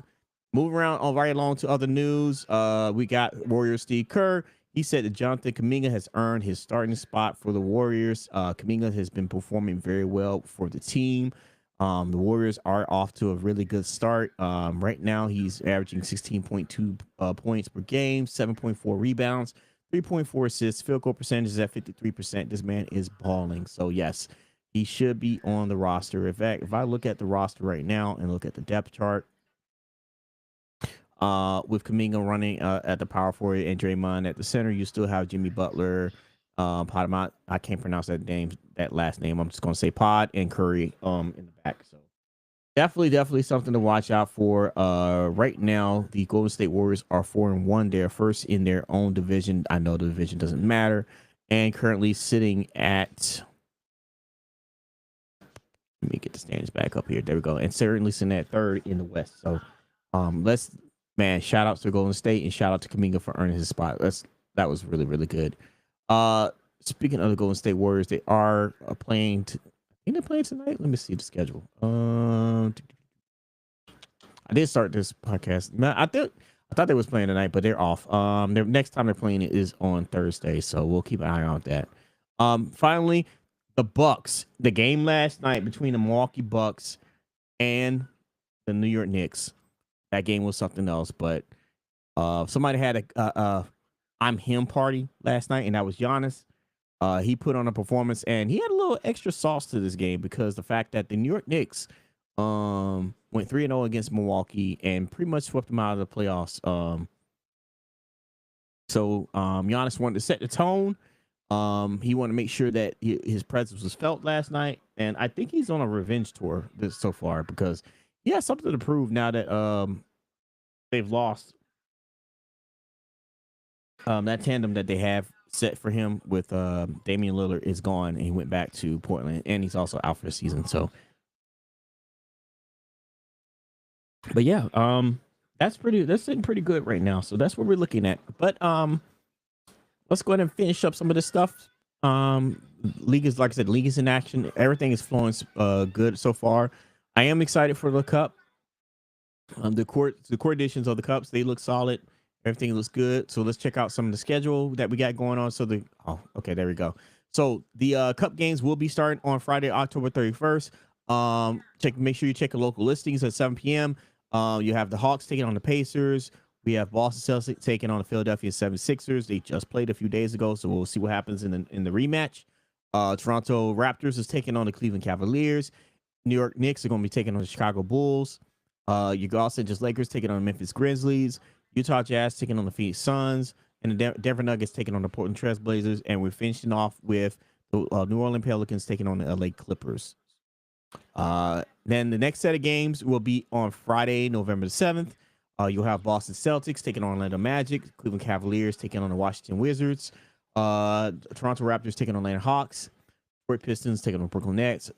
Move around right along to other news. We got Warriors Steve Kerr. He said that Jonathan Kuminga has earned his starting spot for the Warriors. Kuminga has been performing very well for the team. The Warriors are off to a really good start. Right now, he's averaging 16.2 points per game, 7.4 rebounds, 3.4 assists. Field goal percentage is at 53%. This man is balling. So, yes, he should be on the roster. In fact, if I look at the roster right now and look at the depth chart, with Kuminga running at the power forward and Draymond at the center, you still have Jimmy Butler, Pod. I can't pronounce that last name. I'm just gonna say Pod and Curry in the back. So definitely something to watch out for. Right now, the Golden State Warriors are 4-1. They're first in their own division. I know the division doesn't matter, and currently sitting at. Let me get the standings back up here. There we go. And certainly sitting at third in the West. So man, shout out to Golden State and shout out to Kuminga for earning his spot. That was really good. Speaking of the Golden State Warriors, they are playing. I think they're playing tonight. Let me see the schedule. I did start this podcast. I thought they was playing tonight, but they're off. Their next time they're playing it is on Thursday, so we'll keep an eye on that. Finally, the Bucks. The game last night between the Milwaukee Bucks and the New York Knicks. That game was something else, but somebody had a I'm him party last night, and that was Giannis. He put on a performance, and he had a little extra sauce to this game because the fact that the New York Knicks went 3-0 against Milwaukee and pretty much swept them out of the playoffs. So Giannis wanted to set the tone. He wanted to make sure that his presence was felt last night, and I think he's on a revenge tour so far because he has something to prove now that they've lost that tandem that they have set for him with Damian Lillard is gone, and he went back to Portland, and he's also out for the season. So, but yeah, that's sitting pretty good right now. So that's what we're looking at. But let's go ahead and finish up some of this stuff. League is, like I said, league is in action. Everything is flowing good so far. I am excited for the cup. The court editions of the cups, they look solid. Everything looks good. So let's check out some of the schedule that we got going on. So okay, there we go. So the cup games will be starting on Friday, October 31st. Make sure you check the local listings at 7 p.m. You have the Hawks taking on the Pacers. We have Boston Celtics taking on the Philadelphia 76ers. They just played a few days ago, so we'll see what happens in the rematch. Toronto Raptors is taking on the Cleveland Cavaliers. New York Knicks are going to be taking on the Chicago Bulls. Your Los Angeles Lakers taking on the Memphis Grizzlies. Utah Jazz taking on the Phoenix Suns. And the Denver Nuggets taking on the Portland Trail Blazers. And we're finishing off with the New Orleans Pelicans taking on the LA Clippers. Then the next set of games will be on Friday, November the 7th. You'll have Boston Celtics taking on Orlando Magic. Cleveland Cavaliers taking on the Washington Wizards. Toronto Raptors taking on Atlanta Hawks. Detroit Pistons taking on Brooklyn Nets.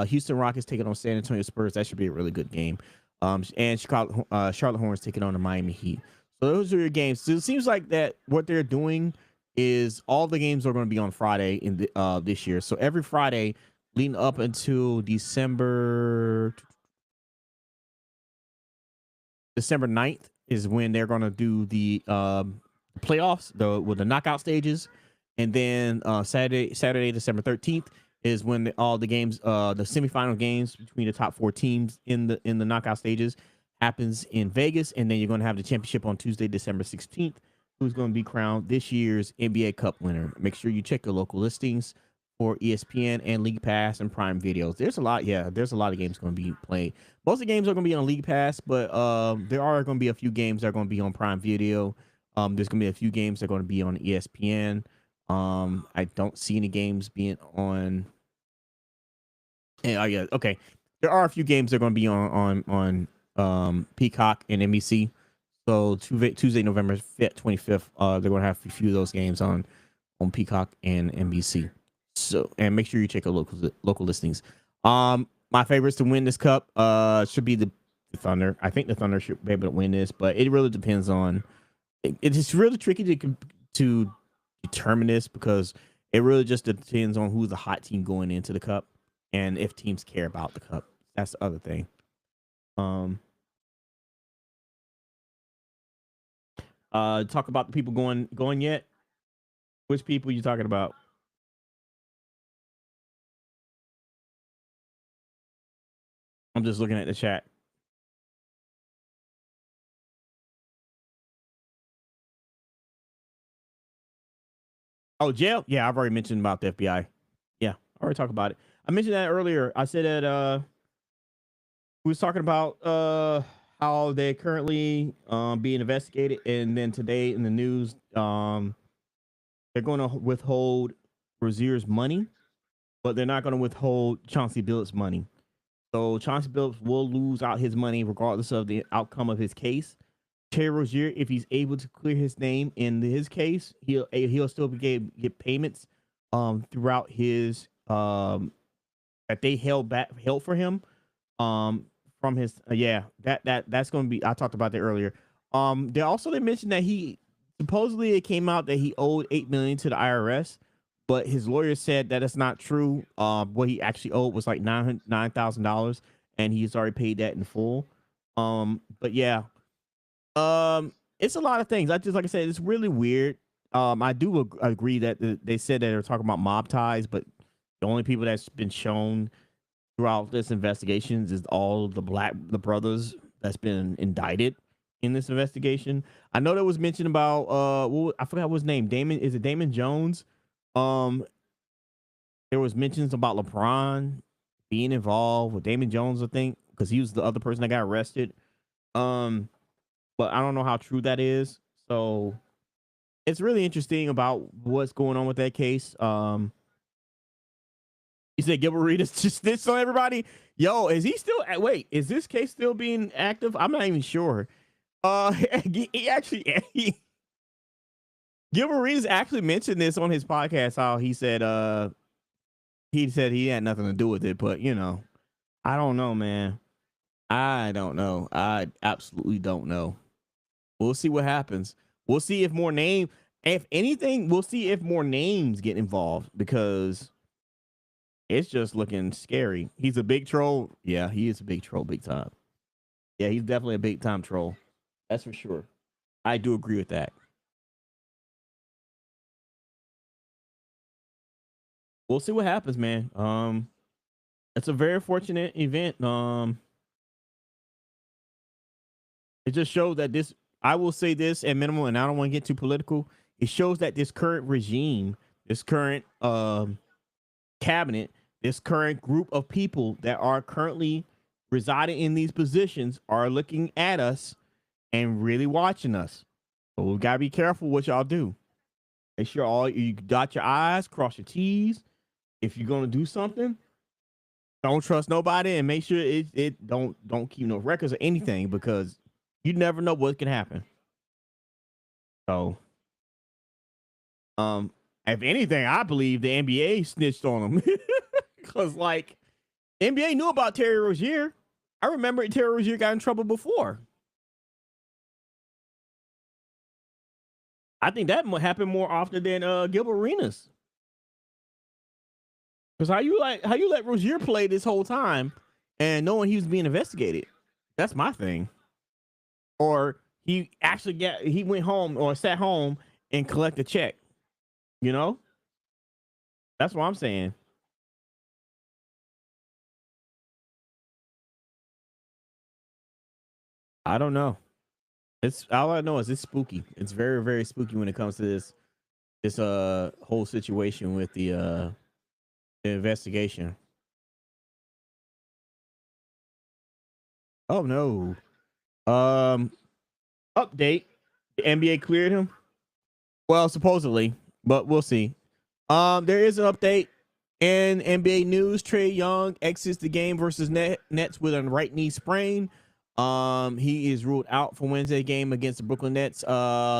Houston Rockets taking on San Antonio Spurs. That should be a really good game. And Charlotte Hornets taking on the Miami Heat. So those are your games. So it seems like that what they're doing is all the games are going to be on Friday in this year. So every Friday leading up until December 9th is when they're going to do the playoffs, with the knockout stages. And then Saturday, December 13th is when all the games, the semifinal games between the top 4 teams in the knockout stages happens in Vegas, and then you're going to have the championship on Tuesday, December 16th. Who's going to be crowned this year's NBA Cup winner? Make sure you check your local listings for ESPN and League Pass and Prime Videos. There's a lot, there's a lot of games going to be played. Most of the games are going to be on League Pass, but there are going to be a few games that are going to be on Prime Video. There's going to be a few games that are going to be on ESPN. I don't see any games being on. Yeah, okay. There are a few games that are going to be on Peacock and NBC. So Tuesday, November 25th, they're going to have a few of those games on Peacock and NBC. So, and make sure you check your local listings. My favorites to win this cup should be the Thunder. I think the Thunder should be able to win this, but it really depends on. It's really tricky to determine this because it really just depends on who's the hot team going into the cup and if teams care about the cup. That's the other thing. Talk about the people going yet. Which people you talking about? I'm just looking at the chat. Oh, jail? Yeah, I've already mentioned about the FBI. Yeah, I already talked about it. I mentioned that earlier. I said that we was talking about how they're currently being investigated, and then today in the news, they're going to withhold Rozier's money, but they're not going to withhold Chauncey Billups' money. So Chauncey Billups will lose out his money regardless of the outcome of his case. Terry Rozier, if he's able to clear his name in his case, he'll still get payments throughout his that they held for him from his that's going to be. I talked about that earlier. They mentioned that he supposedly it came out that he owed $8 million to the IRS, but his lawyer said that it's not true. What he actually owed was like $9,000, and he's already paid that in full. But yeah, it's a lot of things. Like I said, it's really weird. I do agree that they said that they're talking about mob ties, but the only people that's been shown throughout this investigation is all the brothers that's been indicted in this investigation. I know there was mention about I forgot what his name. Is it Damon Jones? There was mentions about LeBron being involved with Damon Jones, I think, because he was the other person that got arrested. But I don't know how true that is. So it's really interesting about what's going on with that case. You said Gilbert Arenas just snitched on everybody. Yo, is he still? Wait, is this case still being active? I'm not even sure. Gilbert Arenas actually mentioned this on his podcast. How he said he had nothing to do with it, but I don't know, man. I don't know. I absolutely don't know. We'll see what happens. We'll see if if anything, we'll see if more names get involved because it's just looking scary. He's a big troll. Yeah, he is a big troll, big time. Yeah, he's definitely a big time troll. That's for sure. I do agree with that. We'll see what happens, man. It's a very fortunate event. It just shows that this, I will say this at minimum, and I don't want to get too political. It shows that this current regime, this current cabinet, this current group of people that are currently residing in these positions are looking at us and really watching us. So we gotta be careful what y'all do. Make sure you dot your I's, cross your T's. If you're gonna do something, don't trust nobody, and make sure it don't keep no records or anything because you never know what can happen. So, if anything, I believe the NBA snitched on them because, like, NBA knew about Terry Rozier. I remember Terry Rozier got in trouble before. I think that happened more often than Gilbert Arenas. Because how you let Rozier play this whole time and knowing he was being investigated? That's my thing. Or he actually he went home or sat home and collect a check. That's what I'm saying. I don't know. It's all I know is it's spooky. It's very, very spooky when it comes to this whole situation with the investigation. Oh no. Um Update. The NBA cleared him. Well, supposedly, but we'll see. There is an update in NBA news. Trae Young exits the game versus Nets with a right knee sprain. He is ruled out for Wednesday game against the Brooklyn Nets.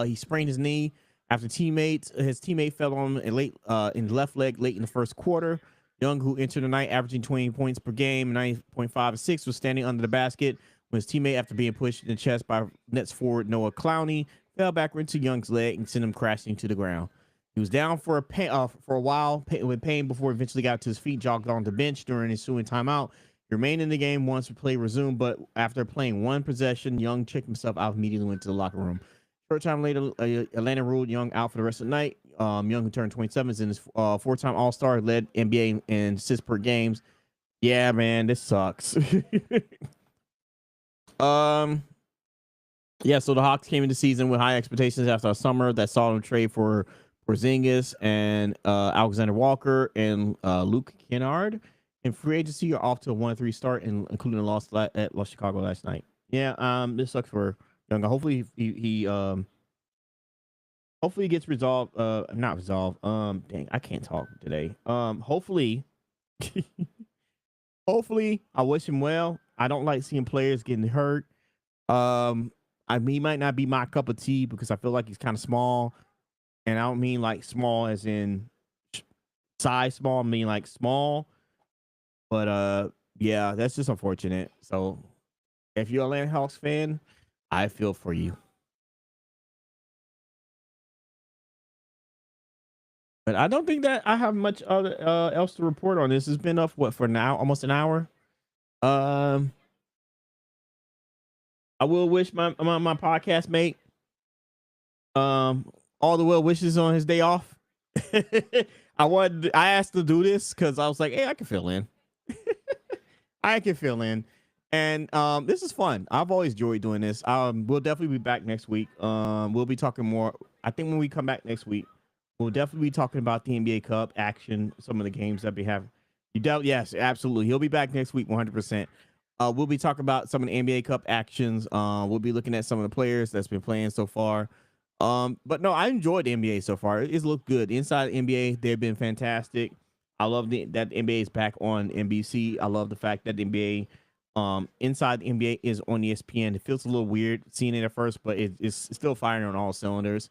He sprained his knee after his teammate fell on him in the left leg late in the first quarter. Young, who entered the night averaging 20 points per game, 9.56, was standing under the basket when his teammate, after being pushed in the chest by Nets forward Noah Clowney, fell backward into Young's leg and sent him crashing to the ground. He was down for a while with pain before eventually got to his feet, jogged on the bench during his ensuing timeout. He remained in the game once play resumed, but after playing one possession, Young checked himself out, immediately went to the locker room. Short time later, Atlanta ruled Young out for the rest of the night. Young, who turned 27, is in his four-time All-Star, led NBA in assists per games. Yeah, man, this sucks. Yeah, so the Hawks came into season with high expectations after a summer that saw them trade for Porzingis and Alexander Walker and Luke Kennard. And free agency are off to a 1-3 start, including a loss at Chicago last night. Yeah, this sucks for Young. Hopefully he hopefully gets resolved. Not resolved. Dang, I can't talk today. Hopefully, hopefully, I wish him well. I don't like seeing players getting hurt. He might not be my cup of tea because I feel like he's kind of small, and I don't mean like small as in size small. I mean like small, but yeah, that's just unfortunate. So if you're a Atlanta Hawks fan, I feel for you. But I don't think that I have much other else to report on this. It's been up for now, almost an hour. I will wish my podcast mate all the well wishes on his day off. I asked to do this because I was like, hey, I can fill in. I can fill in. And this is fun. I've always enjoyed doing this. We'll definitely be back next week. We'll be talking more. I think when we come back next week, we'll definitely be talking about the NBA Cup action, some of the games that we have. Yes, absolutely. He'll be back next week, 100%. We'll be talking about some of the NBA Cup actions. We'll be looking at some of the players that's been playing so far. But no, I enjoyed the NBA so far. It's looked good. Inside the NBA, they've been fantastic. I love that the NBA is back on NBC. I love the fact that the NBA, inside the NBA is on ESPN. It feels a little weird seeing it at first, but it's still firing on all cylinders.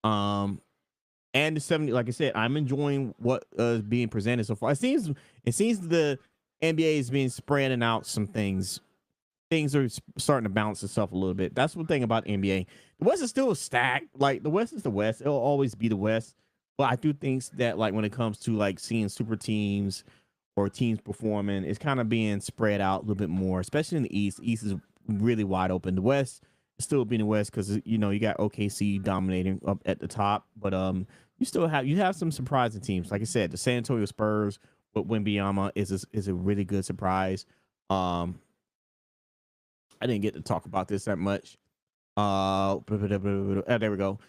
And the 70, like I said, I'm enjoying what is being presented so far. It seems the NBA is being spreading out some things. Things are starting to balance itself a little bit. That's one thing about NBA. The West is still stacked. Like the West is the West. It'll always be the West. But I do think that like when it comes to like seeing super teams or teams performing, it's kind of being spread out a little bit more, especially in the East. The East is really wide open. The West is still being the West because you got OKC dominating up at the top, but you have some surprising teams. Like I said, the San Antonio Spurs with Wembanyama is a really good surprise. I didn't get to talk about this that much. There we go.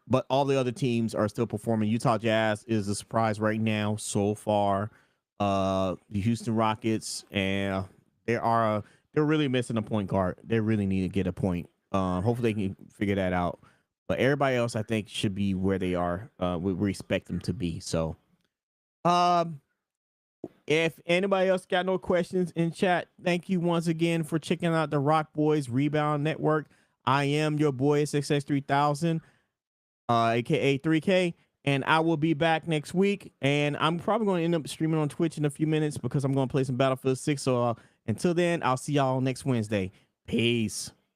But all the other teams are still performing. Utah Jazz is a surprise right now so far. The Houston Rockets, and they're really missing a point guard. They really need to get a point. Hopefully they can figure that out. But everybody else, I think, should be where they are. We expect them to be. So, if anybody else got no questions in chat, thank you once again for checking out the RocBoys Rebound Network. I am your boy SXX3000, aka 3K, and I will be back next week. And I'm probably going to end up streaming on Twitch in a few minutes because I'm going to play some Battlefield 6. So until then, I'll see y'all next Wednesday. Peace.